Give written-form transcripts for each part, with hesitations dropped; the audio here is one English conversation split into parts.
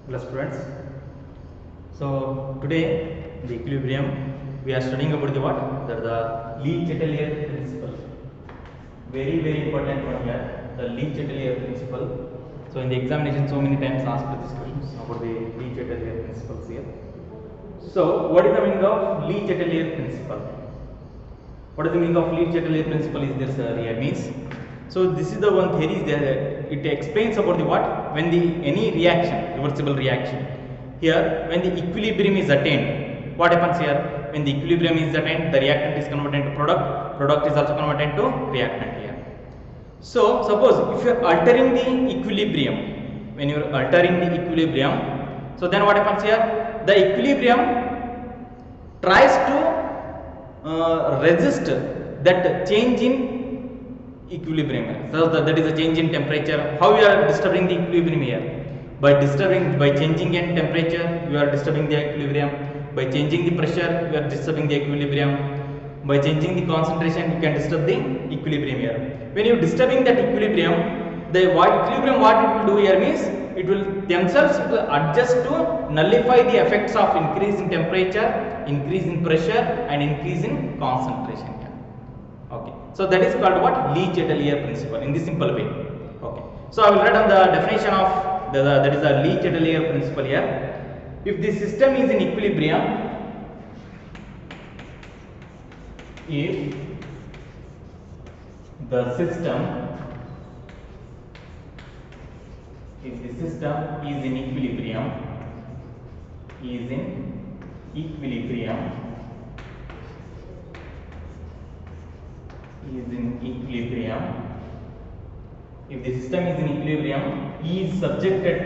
Hello students. So today the equilibrium we are studying about the what? The LE-CHATELIER principle. Very important one here. The LE-CHATELIER principle. So in the examination, so many times asked these questions about the LE-CHATELIER principles here. So what is the meaning of LE-CHATELIER principle? What is the meaning of LE-CHATELIER principle? Is this here means? So this is the one theory that it explains about the what? When the any reaction, reversible reaction, here when the equilibrium is attained, what happens here? When the equilibrium is attained, the reactant is converted into product, product is also converted into reactant here. So suppose if you are altering the equilibrium, when you are altering the equilibrium, so then what happens here? The equilibrium tries to resist that change in equilibrium. So that is a change in temperature. How you are disturbing the equilibrium here? By changing in temperature, you are disturbing the equilibrium. By changing the pressure, you are disturbing the equilibrium. By changing the concentration, you can disturb the equilibrium here. When you are disturbing that equilibrium, the equilibrium what it will do here means it will themselves adjust to nullify the effects of increase in temperature, increase in pressure, and increase in concentration. Okay, so that is called what? LE-CHATELIER principle in this simple way. Okay, so I will write on the definition of that is the LE-CHATELIER principle here. If the system is in equilibrium, if the system is in equilibrium, if the system is in equilibrium, is subjected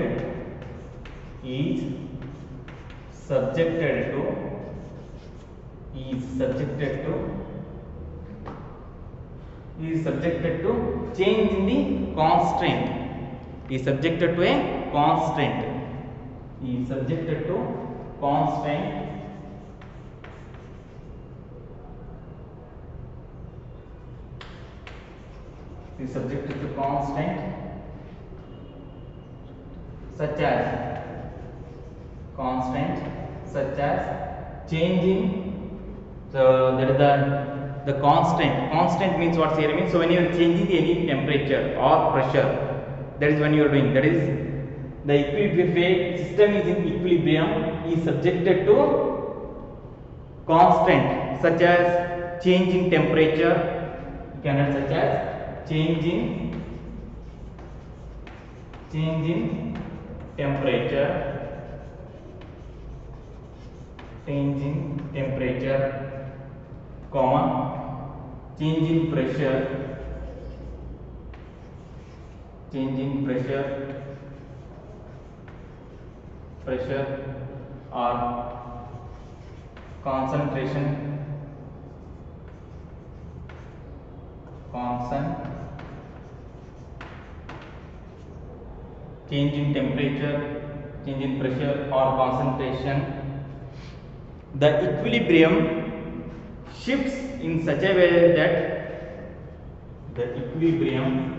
to change in the constraint, is subjected to a constant, is subjected to constant such as changing. So that is the constant means what here means. So when you are changing any temperature or pressure, that is when you are doing, that is the equilibrium. If a system is in equilibrium, is subjected to constant such as change in temperature, you can write such as change in temperature, comma, change in pressure, or concentration, change in temperature, change in pressure or concentration. The equilibrium shifts in such a way that the equilibrium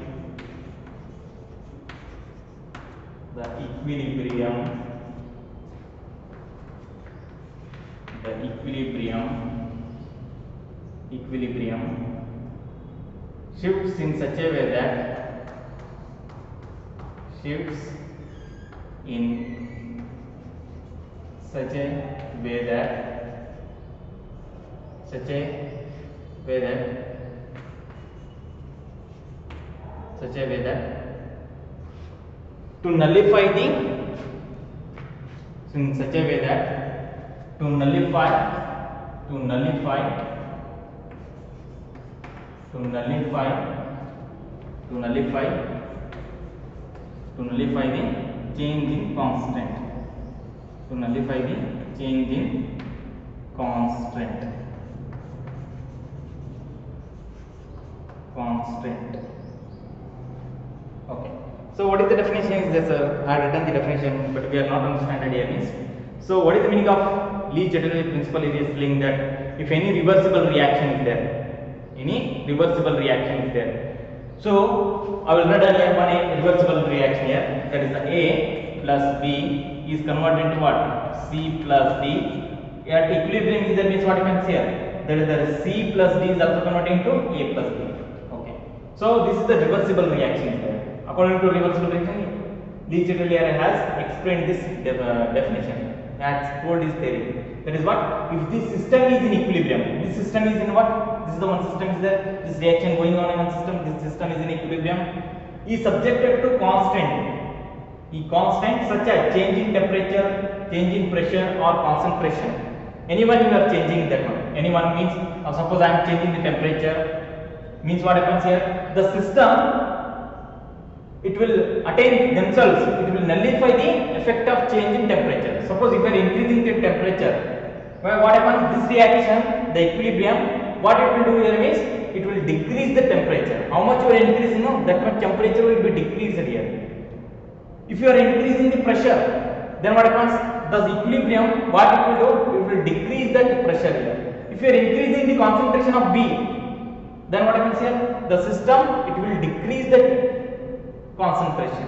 shifts in such a way that to nullify the change in constant, Okay. So what is the definition? Is this I have written the definition, but we are not understanding here. So what is the meaning of LE-CHATELIER principle? It is saying that if any reversible reaction is there, so I will write a reversible reaction here. That is the A plus B is converted into what? C plus D. At equilibrium is that means what happens here? That is the C plus D is also converted into A plus D. Okay. So this is the reversible reaction here. According to reversible reaction, LE-CHATELIER has explained this definition. Has told his theory. That is what? If this system is in equilibrium, this system is in what? This is the one system is there. This reaction going on in one system. This system is in equilibrium. Is subjected to constant. Constant such as change in temperature, change in pressure or concentration. Anyone you are changing that one. Anyone means suppose I am changing the temperature. Means what happens here? The system, it will attain themselves, it will nullify the effect of change in temperature. Suppose if you are increasing the temperature, what happens? This reaction, the equilibrium, what it will do here means it will decrease the temperature. How much you are increasing, that much temperature will be decreased here. If you are increasing the pressure, then what happens? The equilibrium, what it will do? It will decrease that pressure here. If you are increasing the concentration of B, then what happens here? The system, it will decrease that concentration.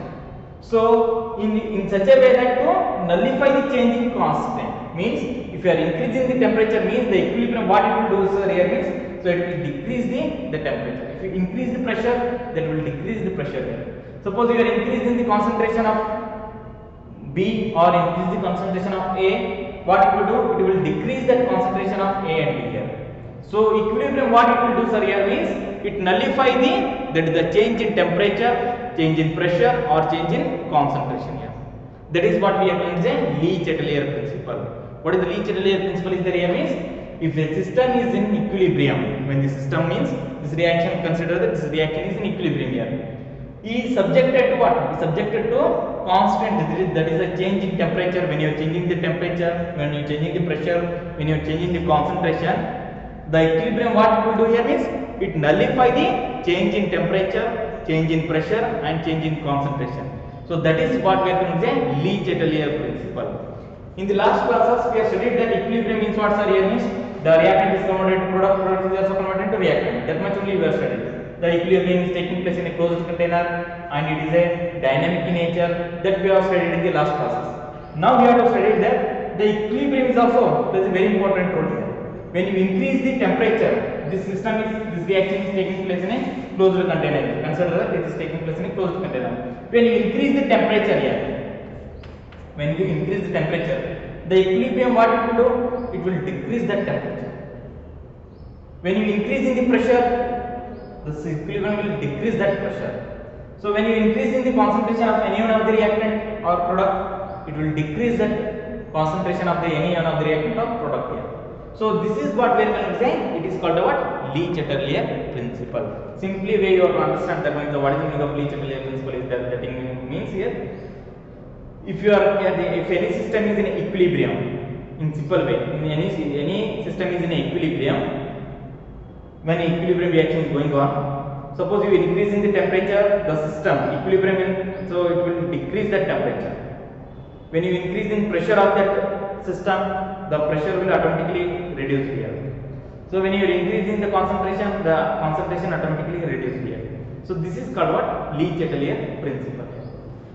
So in such a way that to nullify the change in constant, means if you are increasing the temperature means the equilibrium, what it will do sir here means, so it will decrease the temperature. If you increase the pressure, that will decrease the pressure here. Suppose you are increasing the concentration of B or increase the concentration of A, what it will do? It will decrease that concentration of A and B here. So equilibrium, what it will do sir here means it nullify the change in temperature, change in pressure or change in concentration here. That is what we are going to say LE-CHATELIER principle. What is the LE-CHATELIER principle is there here means if the system is in equilibrium, when the system means this reaction, consider that this reaction is in equilibrium here. Is subjected to what? Is subjected to constant, that is a change in temperature. When you are changing the temperature, when you are changing the pressure, when you are changing the concentration, the equilibrium, what it will do here means it nullify the change in temperature, change in pressure and change in concentration. So that is what we are going to say LE-CHATELIER principle. In the last classes we have studied that equilibrium means what sir here means the reactant is converted to product, product is also converted to reactant. That much only we have studied. The equilibrium is taking place in a closed container and it is a dynamic in nature, that we have studied in the last classes. Now we have to study that the equilibrium is also plays a very important role here. When you increase the temperature, this reaction is taking place in a closed container. Consider that it is taking place in a closed container. When you increase the temperature here, when you increase the temperature, the equilibrium, what it will do? It will decrease that temperature. When you increase in the pressure, the equilibrium will decrease that pressure. So when you increase in the concentration of any one of the reactant or product, it will decrease that concentration of any one of the reactant or product here. So this is what we are going to say. It is called the what? LE-CHATELIER principle. Simply way you have to understand that means what is the meaning of LE-CHATELIER principle is that means here. If you are if any system is in equilibrium, in simple way, in any system is in equilibrium, when equilibrium reaction is going on, suppose you increase in the temperature, the system equilibrium, so it will decrease that temperature. When you increase in pressure of that system, the pressure will automatically reduce here. So when you are increasing the concentration automatically reduces here. So this is called what? LE-CHATELIER principle.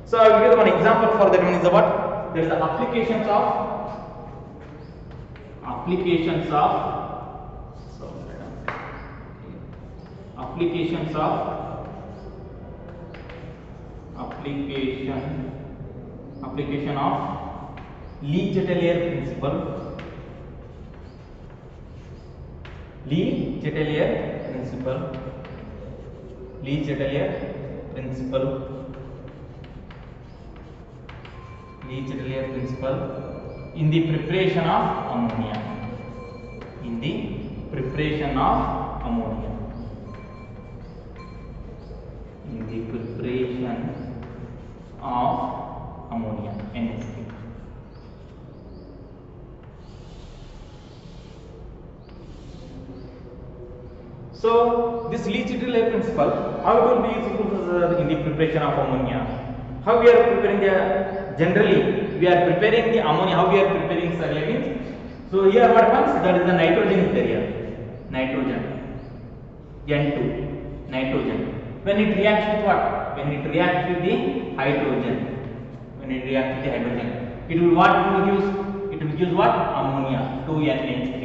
So I will give one example for that one is the what? There is the applications of LE-CHATELIER principle. LE-CHATELIER principle in the preparation of ammonia. NSP. So this LE-CHATELIER principle, how it will be useful in the preparation of ammonia? How we are preparing generally we are preparing the ammonia. How we are preparing means, so here what happens? That is the nitrogen is there here. Nitrogen, N2, nitrogen. When it reacts with what? When it reacts with the hydrogen. It will what it will use? It will use what? Ammonia 2NH3.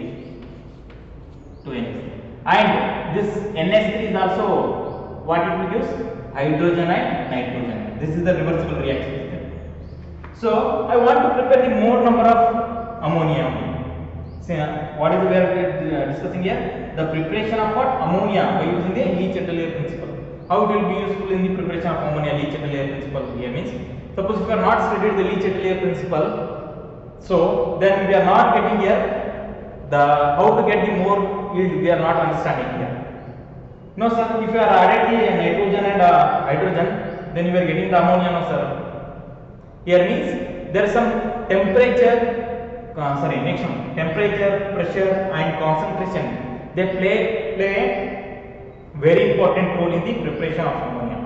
2NH3. And this NH3 is also what it will use? Hydrogen and nitrogen. This is the reversible reaction. So I want to prepare the more number of ammonia. See, what is we are discussing here? The preparation of what? Ammonia by using the LE-CHATELIER principle. How it will be useful in the preparation of ammonia? LE-CHATELIER principle here means, suppose if you are not studied the LE-CHATELIER principle, so then we are not getting here the how to get the more yield. We are not understanding here. No sir, if you are added the nitrogen and hydrogen, then you are getting the ammonia. No sir. Here means there is some temperature. Next one, temperature, pressure and concentration, they play a very important role in the preparation of ammonia.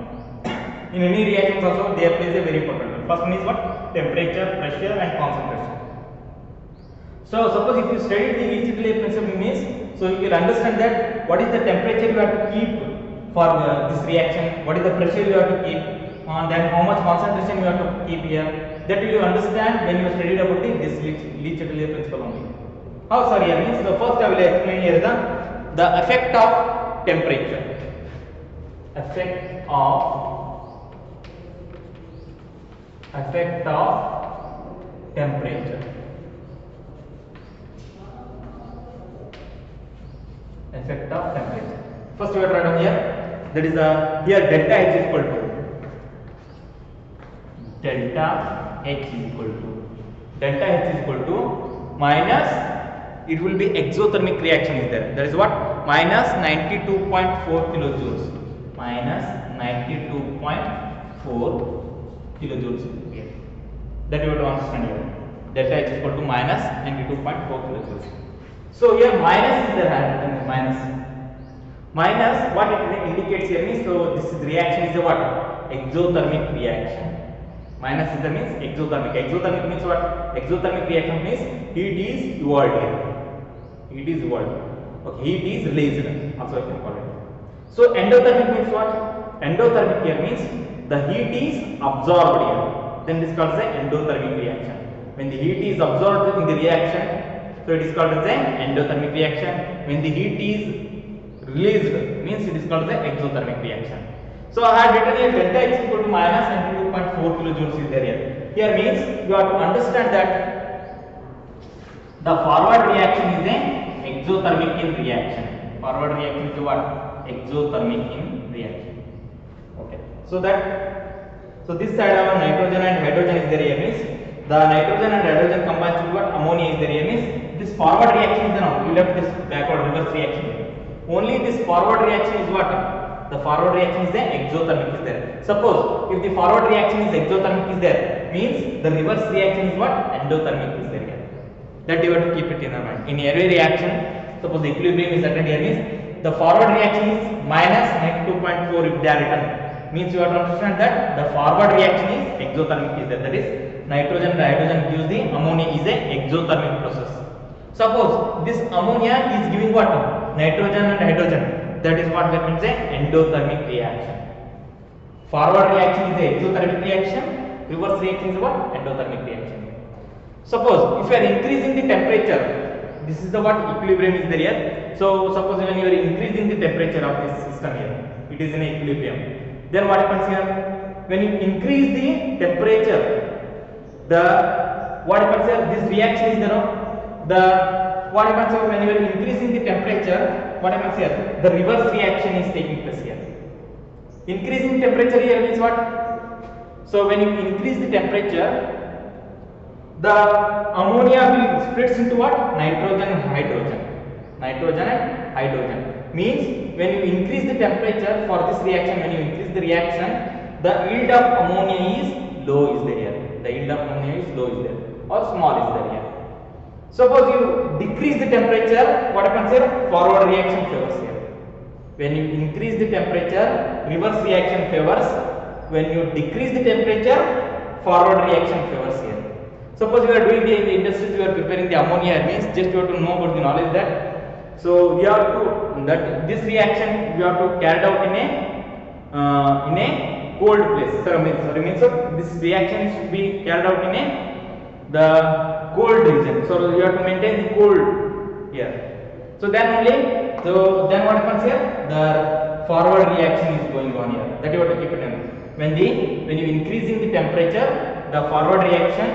In any reactions also they plays a very important role. First one is what? Temperature, pressure and concentration. So suppose if you study the LE-CHATELIER principle means, so you will understand that what is the temperature you have to keep for this reaction, what is the pressure you have to keep, and then how much concentration you have to keep here. That will you understand when you studied about this LE-CHATELIER principle only. How sorry, means the first I will explain here the effect of temperature. Effect of temperature. Effect of temperature. First we have to write down here. That is here delta H is equal to minus, it will be exothermic reaction is there. That is what? Minus 92.4 kilojoules. Minus 92.4 kilojoules here. That you have to understand here. Delta H is equal to minus 92.4 kilojoules. So here minus is there, minus what it indicates here means, so this reaction is a what? Exothermic reaction. Minus is the means exothermic. Exothermic means what? Exothermic reaction means heat is evolved here. Heat is evolved. Okay, heat is released. Also I can call it. So endothermic means what? Endothermic here means the heat is absorbed here. Then this is called as an endothermic reaction. When the heat is absorbed in the reaction, so it is called as an endothermic reaction. When the heat is released, means it is called as an exothermic reaction. So I had written here delta H is equal to minus 92.4 kilojoules is there here. Here means you have to understand that the forward reaction is an exothermic in reaction. Forward reaction is what? Exothermic in reaction. Okay. So this side of nitrogen and hydrogen is there here means the nitrogen and hydrogen combines to what? Ammonia is there here means this forward reaction is there now. You left this backward reverse reaction. Only this forward reaction is what? The forward reaction is the exothermic is there. Suppose if the forward reaction is exothermic is there, means the reverse reaction is what? Endothermic is there here. That you have to keep it in your mind. In every reaction, suppose the equilibrium is attained here means the forward reaction is minus 92.4 if they are written. Means you have to understand that the forward reaction is exothermic is there. That is nitrogen and hydrogen gives the ammonia is a exothermic process. Suppose this ammonia is giving what? Nitrogen and hydrogen. That is what means a endothermic reaction. Forward reaction is a exothermic reaction, reverse reaction is what? Endothermic reaction. Suppose if you are increasing the temperature, this is the what? Equilibrium is there here. So suppose when you are increasing the temperature of this system here, it is in equilibrium. Then what happens here? When you increase the temperature, what happens here? This reaction is there. What happens here when you are increasing the temperature? What happens here? The reverse reaction is taking place here. Increasing temperature here means what? So when you increase the temperature, the ammonia will splits into what? Nitrogen and hydrogen. Nitrogen and hydrogen. Means when you increase the temperature for this reaction, when you increase the reaction, the yield of ammonia is low is there here. The yield of ammonia is low is there or small is there here. Suppose you decrease the temperature, what happens here? Forward reaction favors here. When you increase the temperature, reverse reaction favors. When you decrease the temperature, forward reaction favors here. Suppose you are doing the industries, you are preparing the ammonia, means just you have to know about the knowledge that. So you have to that this reaction you have to carry out in a cold place. Sorry, means this reaction should be carried out in a the cold region. So you have to maintain the cold here. So then only, so then what happens here? The forward reaction is going on here. That you have to keep it in. When you increasing the temperature, the forward reaction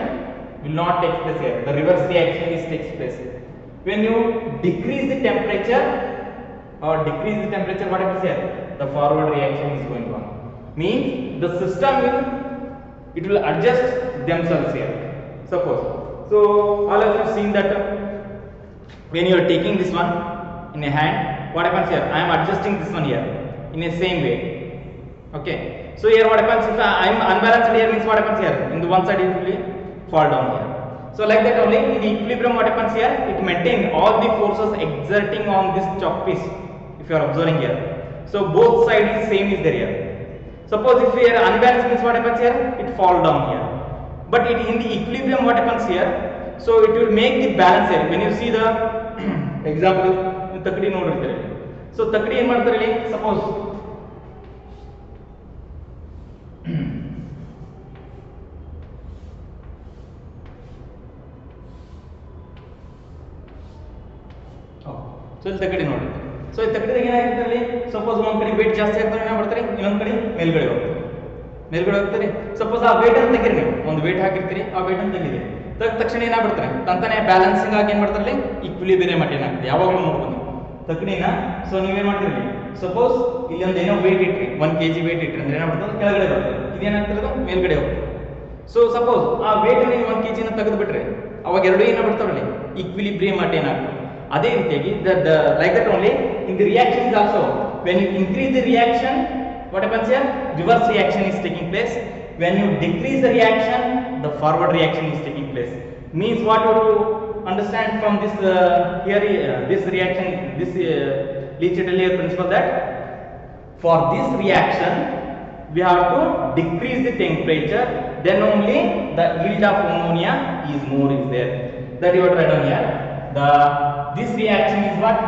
will not take place here. The reverse reaction is takes place. When you decrease the temperature or decrease the temperature, what happens here? The forward reaction is going on. Means the system will adjust themselves here. Suppose, so all of you seen that when you are taking this one in a hand, what happens here? I am adjusting this one here in a same way. Okay. So here what happens if I am unbalanced here, means what happens here? In the one side it will fall down here. So like that only in the equilibrium what happens here? It maintains all the forces exerting on this chalk piece. If you are observing here, so both sides is same is there here. Suppose if we are unbalanced, means what happens here? It fall down here. But it in the equilibrium what happens here? So it will make the balance here. When you see the example, takdi nodidare. So takdi ಏನು ಮಾಡ್ತಾರೆ ಇಲ್ಲಿ? Suppose so ಇಲ್ಲಿ ತಗಡಿ ನೋಡಿ. So ಈ ತಗಡಿದಾಗ ಏನಾಗಿರುತ್ತೆ ಅಲ್ಲಿ? Suppose ಒಂದ್ ಕಡೆ ವೇಟ್ ಜಾಸ್ತಿ ಆಗ್ತಾರೆ ಏನ ಮಾಡ್ತಾರೆ, ಇನ್ನೊಂದ್ ಕಡೆ ಮೇಲ್ಗಡೆ ಹೋಗ್ತಾರೆ. ಸಪೋಸ್ ಆ ವೇಟ್ ಅನ್ನು ತೆಗೀರಿ, ನೀವು ಒಂದು ವೇಟ್ ಹಾಕಿರ್ತೀರಿ, ಆ ವೇಟ್ ಅನ್ನು ತೆಗೀರಿ, ತೆಗೆದ ತಕ್ಷಣ ಏನಾಗ್ಬಿಡ್ತಾರೆ ತಂತಾನೆ ಬ್ಯಾಲೆನ್ಸಿಂಗ್ ಆಗಿ ಏನ್ ಮಾಡ್ತಾರೆ ಈಕ್ವಿಲಿಬ್ರಿಯಂ ಮಟ್ ಏನಾಗ್ತದೆ ಯಾವಾಗಲೂ ನೋಡ್ಬೋದು ತಗಡಿನ. ಸೊ ನೀವೇನ್ ಮಾಡ್ತೀರಿ, ಸಪೋಸ್ ಇಲ್ಲಿ ಒಂದು ಏನೋ ವೇಟ್ ಇಟ್ರಿ, 1 kg ವೇಟ್ ಇಟ್ರಿ ಅಂದ್ರೆ ಏನಾಗ್ಬಿಡ್ತದೆ ಕೆಳಗಡೆ ಬರ್ತದೆ, ಇದೇನಾಗ್ತಿರೋದು ಮೇಲ್ಗಡೆ ಹೋಗ್ತದೆ. ಸೊ ಸಪೋಸ್ ಆ ವೇಟ್ ನೀವು 1 kg ನ ತೆಗೆದು ಬಿಟ್ರೆ ಅವಾಗ ಎರಡು ಏನಾಗ್ಬಿಡ್ತಾವಲ್ಲಿ ಈಕ್ವಿಲಿಬ್ರಿಯಂ ಮಟ್ ಏನಾಗ್ತದೆ. ಅದೇ ರೀತಿಯಾಗಿ like that only in the reaction is also, when you increase the reaction, what happens here? Reverse reaction is taking place. When you decrease the reaction, the forward reaction is taking place. Means what you understand from this this reaction, this LE-CHATELIER principle, that for this reaction we have to decrease the temperature, then only the yield of ammonia is more is there. That you have to write down here. This reaction is what?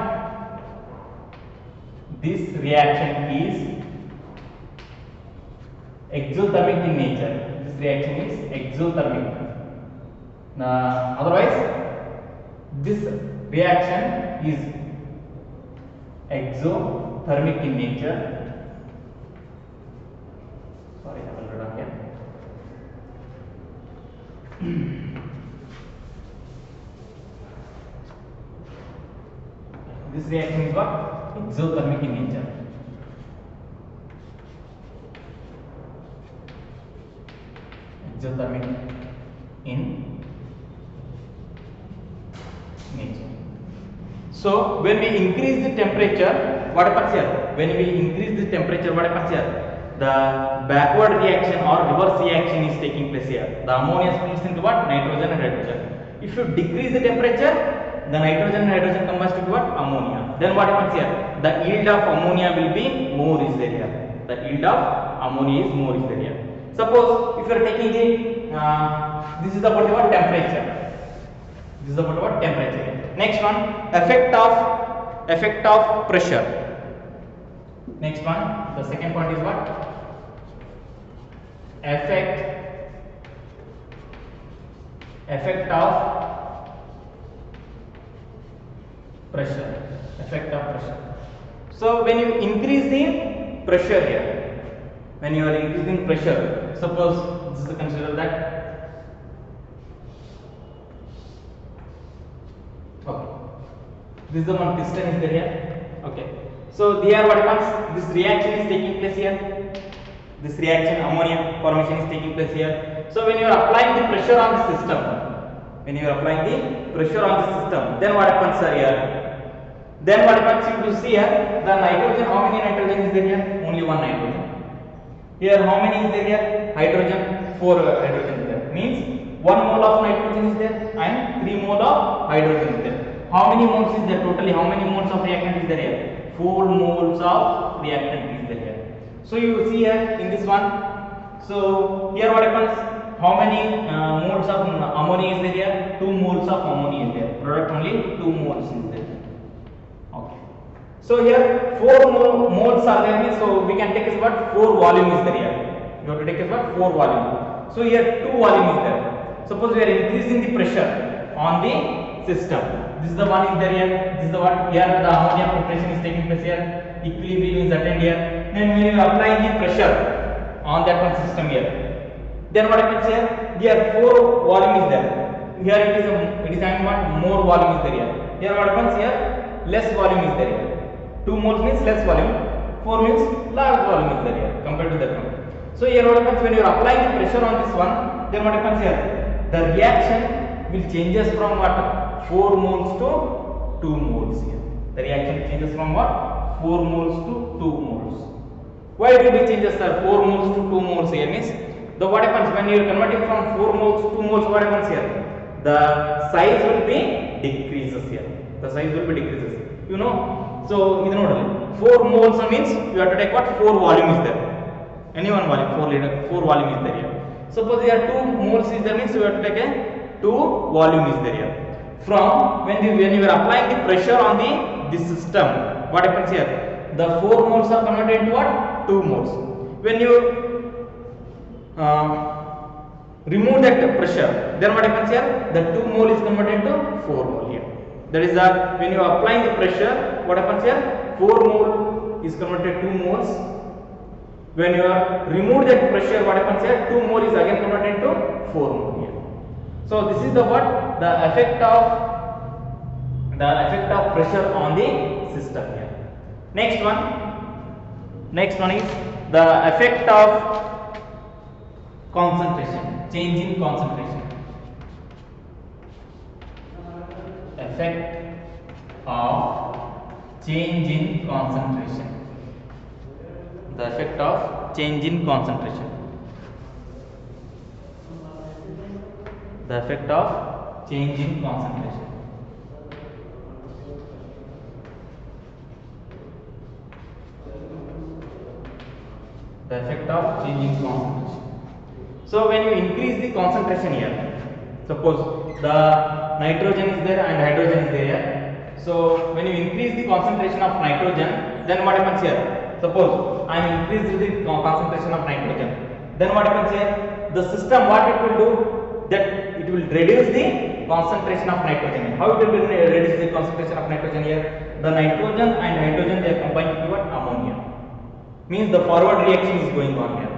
This reaction is exothermic in nature. This reaction is exothermic. Otherwise, this reaction is exothermic in nature. Sorry, I will write down here. This reaction is what? Exothermic in nature. Exothermic in nature. So when we increase the temperature, what happens here? When we increase the temperature, what happens here? The backward reaction or reverse reaction is taking place here. The ammonia splits into what? Nitrogen and hydrogen. If you decrease the temperature, the nitrogen and hydrogen combines to what? Ammonia. Then what happens here? The yield of ammonia will be more is there here. The yield of ammonia is more is there here. Suppose if you are taking the this is about what? Temperature. This is about what? Temperature. Next one, effect of pressure. Next one, the second point is what? Effect of pressure. Effect of pressure. So when you increase the pressure here, when you are increasing pressure, suppose this is consider that okay, this is the one piston is there here. Okay, so here what happens? This reaction is taking place here. This reaction, ammonia formation is taking place here. So when you are applying the pressure on the system, then what happens here? Then what happens? You will see here the nitrogen. How many nitrogen is there here? Only one nitrogen. Here how many is there here? Hydrogen. 4 hydrogen is there. Means 1 mole of nitrogen is there and 3 mole of hydrogen is there. How many moles is there totally? How many moles of reactant is there here? 4 moles of reactant is there here. So you see here in this one. So here what happens? How many moles of ammonia is there here? 2 moles of ammonia is there. Product only 2 moles is there. Okay. So here 4 moles are there. So we can take as what? 4 volume is there here. You have to take as what? 4 volume. So here 2 volume is there. Suppose we are increasing the pressure on the system. This is the one is there here. This is the one here. The ammonia preparation is taking place here. Equilibrium is attained here. Then when you apply the pressure on that one system here, then what happens here? Here 4 volume is there. Here it is having what? More volume is there here. Here what happens here? Less volume is there here. 2 moles means less volume. 4 means large volume is there here compared to that one. So here what happens when you are applying the pressure on this one? Then what happens here? The reaction will changes from what? 4 moles to 2 moles here. The reaction changes from what? 4 moles to 2 moles. Why do we changes, sir? 4 moles to 2 moles here means the what happens when you are converting from 4 moles to 2 moles? What happens here? The size will be decreases here. The size will be decreases. You know. So ಇದು ನೋಡಲಿ 4 moles means you have to take what? 4 volume is there. Any one volume 4 liter 4 volume is there here. Suppose here 2 moles is there means you have to take a 2 volume is there here. From when you are applying the pressure on this system, what happens here? The 4 moles are converted into what? 2 moles. When you remove that pressure, then what happens here? The 2 mole is converted into 4 mole here. That is that when you are applying the pressure, what happens here? 4 mole is converted to 2 moles. When you are remove that pressure, what happens here? 2 mole is again converted into 4 mole here. So this is the what? The effect of pressure on the system here. Next one is the effect of concentration, change in concentration. Effect of change in concentration. The effect of change in concentration. The effect of change in concentration. The effect of change in concentration. So when you increase the concentration here, suppose the nitrogen is there and hydrogen is there. So when you increase the concentration of nitrogen, then what happens here? Suppose I am increasing the concentration of nitrogen. Then what happens here? The system, what it will do? That it will reduce the concentration of nitrogen. How it will reduce the concentration of nitrogen here? The nitrogen and hydrogen, they are combined into what? Ammonia. Means the forward reaction is going on here.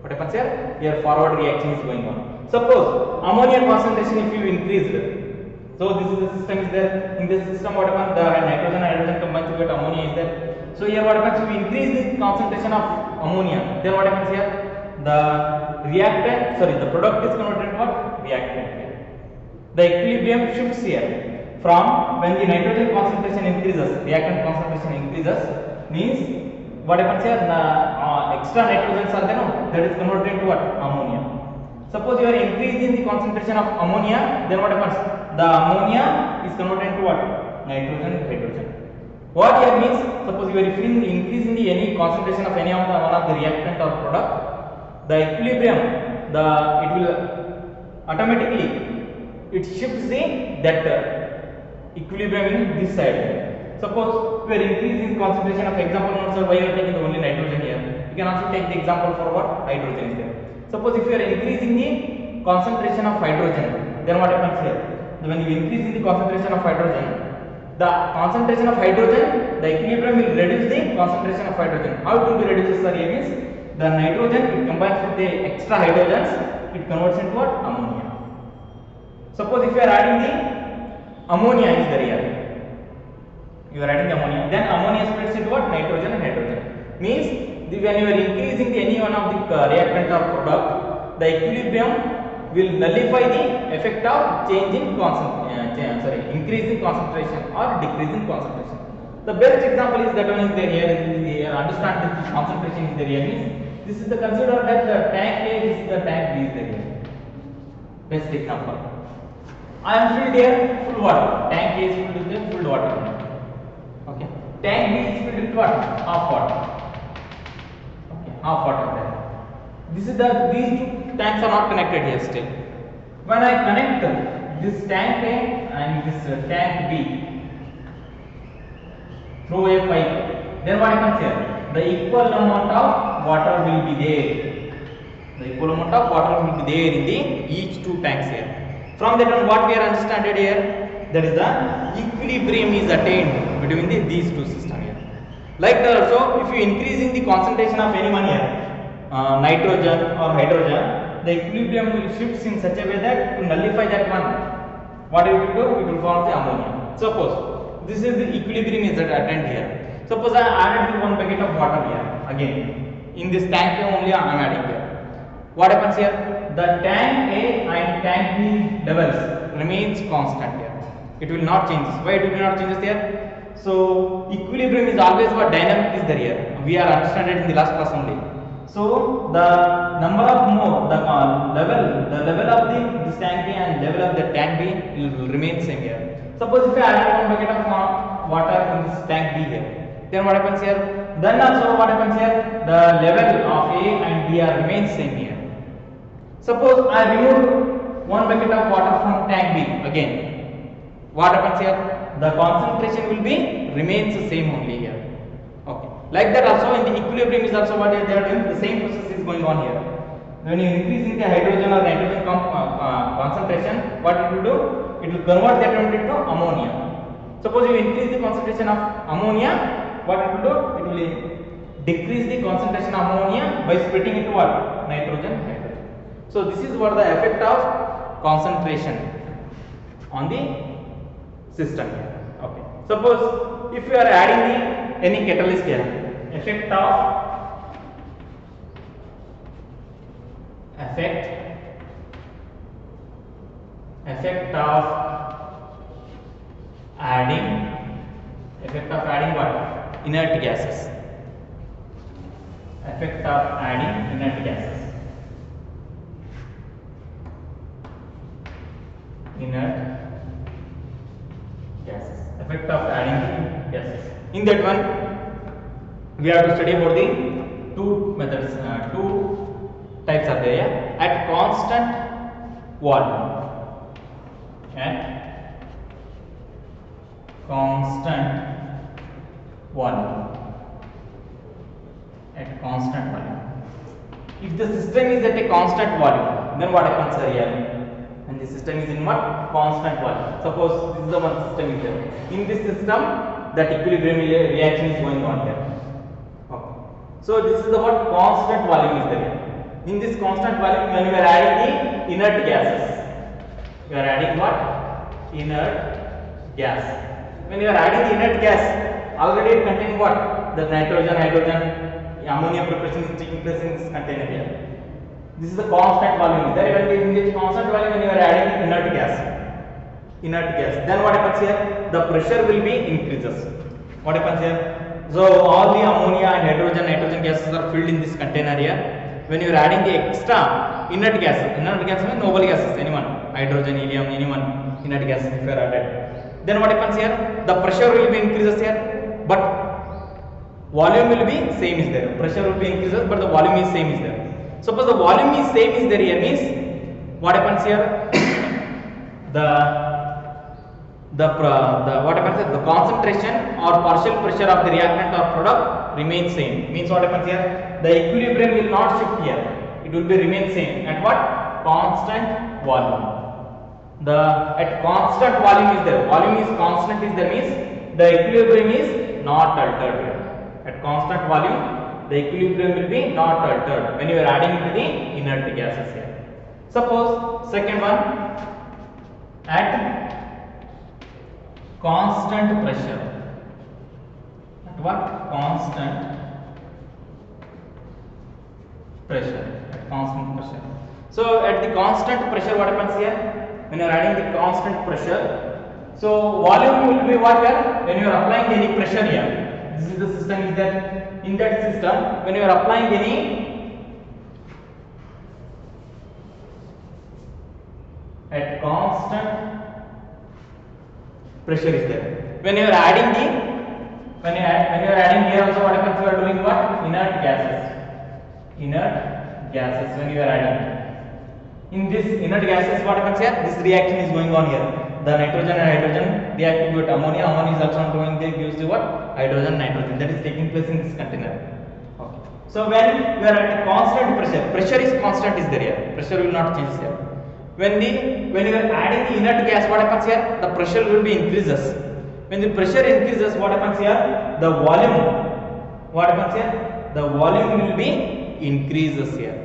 What happens here? Here forward reaction is going on. Suppose ammonia concentration if you increase, so this is the system is there. In this system what happens? The nitrogen and hydrogen combined to get ammonia is there. So here what happens? If you increase the concentration of ammonia, then what happens here? The the product is converted to what? Reactant here. The equilibrium shifts here from when the nitrogen concentration increases, reactant concentration increases, means what happens here? The extra nitrogens are there, no? That is converted into what? Ammonia. Suppose you are increasing the concentration of ammonia, then what happens? The ammonia is converted into what? Nitrogen, hydrogen. What here means? Suppose you are increasing the any concentration of any of the one of the reactant or product, the equilibrium, it will automatically it shifts that equilibrium in this side. Suppose we are increasing concentration of example, not sir, why you are taking only nitrogen here? You can also take the example for what? Hydrogen is there. Suppose if you are increasing the concentration of hydrogen, then what happens here? When you increase the concentration of hydrogen, the concentration of hydrogen, the equilibrium will reduce the concentration of hydrogen. How it will be reduced, sir? Here means the nitrogen, it combines with the extra hydrogens, it converts into what? Ammonia. Suppose if you are adding the ammonia is there here, you are adding the ammonia, then ammonia splits into what? Nitrogen and hydrogen. Means when you are increasing any one of the reactant or product, the equilibrium will nullify the effect of increasing concentration or decreasing concentration. The best example is that one is there here. Understand this concentration is there here. Means this is the consider that the tank A, this is the tank B is there here. Best example. I am filled here full water. Tank A is filled with full water. Okay. Tank B is filled with what? Half water. Okay. Half water there. These two tanks are not connected here still. When I connect this tank A and this tank B through a pipe, then what happens here? The equal amount of water will be there. The equal amount of water will be there in the each two tanks here. From that one, what we are understanding here, that is the equilibrium is attained between these two systems here. Like that also, if you increasing the concentration of any one here, nitrogen or hydrogen, the equilibrium will shift in such a way that to nullify that one, what it will do, it will form the ammonia. Suppose this is the equilibrium is attained here. Suppose I added one bucket of water here again. In this tank only I am adding here. What happens here? The tank A and tank B levels remains constant here. It will not change. Why it will not change here? So equilibrium is always what dynamic is there here. We are understanding it in the last class only. So the number of mole, the level of this tank A and level of the tank B will remain same here. Suppose if I add one bucket of water in this tank B here, then what happens here? Then also what happens here? The level of A and B are remain same here. Suppose I remove one bucket of water from tank B again. What happens here? The concentration will be remains the same only here. Okay. Like that also in the equilibrium is also what they are doing. The same process is going on here. When you increase the hydrogen or nitrogen concentration, what it will do? It will convert that into ammonia. Suppose you increase the concentration of ammonia, what it will do? It will decrease the concentration of ammonia by splitting into what? Nitrogen, hydrogen. So this is what the effect of concentration on the system here. Okay. Suppose if you are adding any catalyst here, effect of adding what? Inert gases. Effect of adding inert gases. Inert gases. Effect of adding gases. In that one, we have to study about the two methods, two types are there. Yeah? At constant volume. At constant volume. At constant volume. If the system is at a constant volume, then what happens here? And the system is in what? Constant volume. Suppose this is the one system is there. In this system, that equilibrium reaction is going on here. Okay. So this is the what? Constant volume is there. In this constant volume, when you are adding the inert gases, you are adding what? Inert gas. When you are adding the inert gas, already it contains what? The nitrogen, hydrogen, ammonia preparation is taking place in this container here. This is the constant volume. There when in this constant volume, when you are adding inert gas, then what happens here? The pressure will be increases. What happens here? So all the ammonia and hydrogen, nitrogen gases are filled in this container here. When you are adding the extra inert gases means noble gases, anyone, hydrogen, helium, anyone inert gases if you are added. Then what happens here? The pressure will be increases here, but volume will be same is there. Pressure will be increases, but the volume is same is there. Suppose the volume is same is there here means what happens here? What happens here? The concentration or partial pressure of the reactant or product remains same. Means what happens here? The equilibrium will not shift here. It will be remain same at what? Constant volume. At constant volume is there. Volume is constant is there means the equilibrium is not altered here. At constant volume, the equilibrium will be not altered when you are adding to the inert gases here. Suppose second one, at constant pressure. At what? Constant pressure. At constant pressure. So at the constant pressure, what happens here? When you are adding the constant pressure, so volume will be what here? When you are applying any pressure here. This is the system is that. In that system, when you are applying any at constant pressure is there. When you are adding when you are adding here also what happens? You are doing what? Inert gases when you are adding. In this inert gases, what happens here? This reaction is going on here. The nitrogen and hydrogen reacting with ammonia. Ammonia is also doing, they gives you what? Hydrogen, nitrogen. That is taking place in this container. Okay. So when we are at a constant pressure, pressure is constant is there here. Pressure will not change here. When you are adding the inert gas, what happens here? The pressure will be increases. When the pressure increases, what happens here? The volume. What happens here? The volume will be increases here.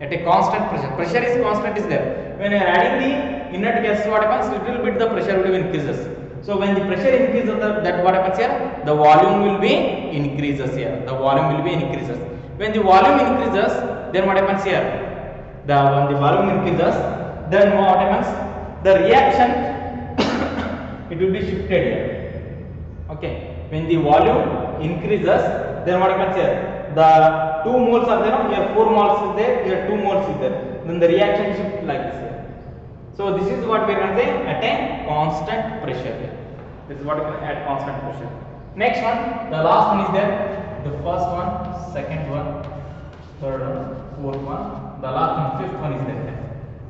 At a constant pressure, pressure is constant is there. When you are adding the inert gas, what happens? Little bit the pressure will be increases. So when the pressure increases, that what happens here? The volume will be increases here. The volume will be increases. When the volume increases, then what happens here? When the volume increases, then what happens? The reaction it will be shifted here. Okay. When the volume increases, then what happens here? The 2 moles are there. Here 4 moles is there. Here 2 moles is there. Then the reaction shift like this here. So this is what we are going to say at a constant pressure here. This is what we are at constant pressure. Next one, the last one is there. The first one, second one, third one, fourth one, the last one, fifth one is there.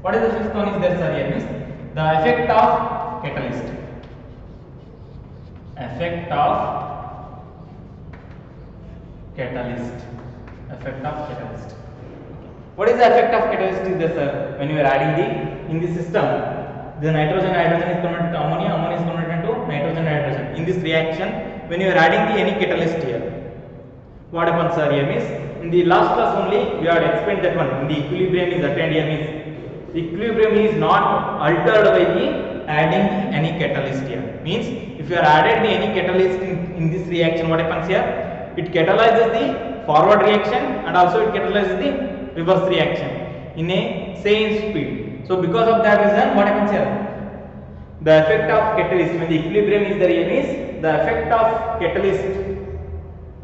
What is the fifth one is there, sir? Here means the effect of catalyst. Effect of catalyst. Effect of catalyst. What is the effect of catalyst is there, sir? When you are adding in the system, the nitrogen is converted to ammonia, ammonia is converted to nitrogen. In this reaction, when you are adding any catalyst here, what happens, sir? Here means in the last class only we have explained that one. In the equilibrium is attained here means equilibrium is not altered by the adding any catalyst here. Means if you are added any catalyst in this reaction, what happens here? It catalyzes the forward reaction and also it catalyzes the reverse reaction in a same speed. So because of that reason, what happens here? The effect of catalyst, when the equilibrium is there here means the effect of catalyst.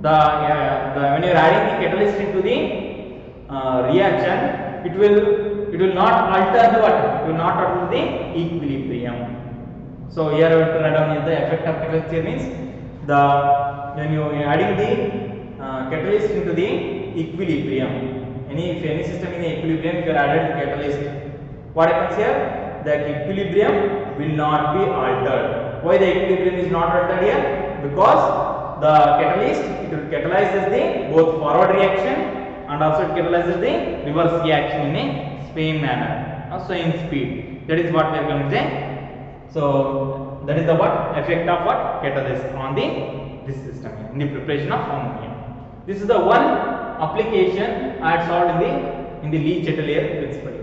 When you are adding the catalyst into the reaction, it will not alter the what? It will not alter the equilibrium. So here we have to write down is the effect of catalyst here means when you are adding the catalyst into the equilibrium. If any system in the equilibrium, if you are added the catalyst, what happens here? The equilibrium will not be altered. Why the equilibrium is not altered here? Because the catalyst, it will catalyzes the both forward reaction and also it catalyzes the reverse reaction in a same manner, also in speed. That is what we are going to say. So that is the what effect of what catalyst on this system in the preparation of ammonia. This is the one application I had solved in the LE-CHATELIER principle.